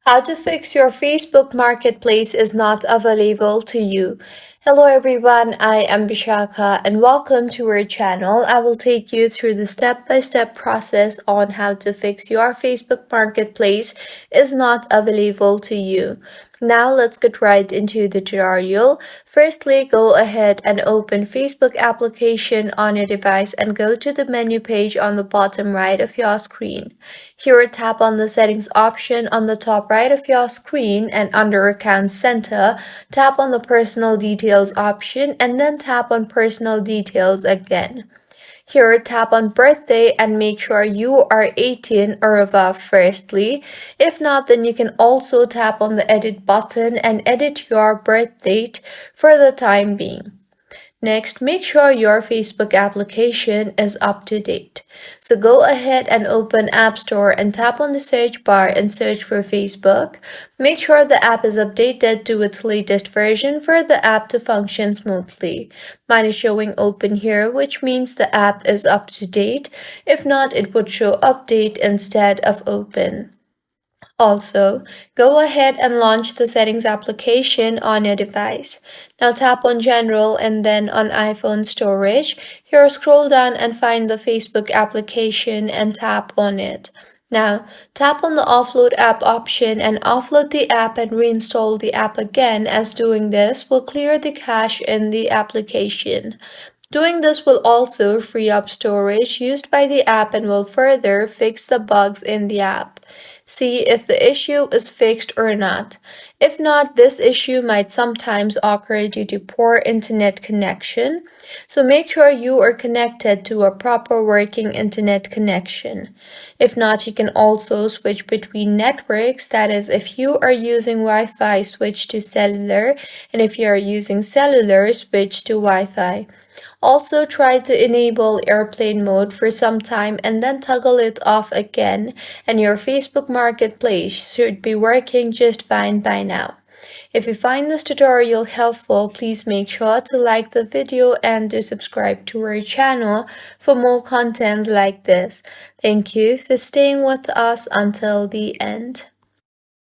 How to fix your Facebook Marketplace is not available to you. Hello everyone, I am Bishaka and welcome to our channel. I will take you through the step-by-step process on how to fix your Facebook Marketplace is not available to you. Now let's get right into the tutorial. Firstly, go ahead and open Facebook application on your device and go to the menu page on the bottom right of your screen. Here, tap on the settings option on the top right of your screen and under Account Center, tap on the personal details option and then tap on personal details again. Here, tap on birthday and make sure you are 18 or above firstly. If not, then you can also tap on the edit button and edit your birth date for the time being. Next, make sure your Facebook application is up to date. So go ahead and open App Store and tap on the search bar and search for Facebook. Make sure the app is updated to its latest version for the app to function smoothly. Mine is showing open here, which means the app is up to date. If not, it would show update instead of open. Also, go ahead and launch the settings application on your device. Now tap on General and then on iPhone Storage. Here, scroll down and find the Facebook application and tap on it. Now, tap on the offload app option and offload the app and reinstall the app again, as doing this will clear the cache in the application. Doing this will also free up storage used by the app and will further fix the bugs in the app. See if the issue is fixed or not. If not, this issue might sometimes occur due to poor internet connection. So make sure you are connected to a proper working internet connection. If not, you can also switch between networks. That is, if you are using Wi-Fi, switch to cellular, and if you are using cellular, switch to Wi-Fi. Also, try to enable airplane mode for some time and then toggle it off again, and your Facebook Marketplace should be working just fine by now. If you find this tutorial helpful, please make sure to like the video and to subscribe to our channel for more contents like this. Thank you for staying with us until the end.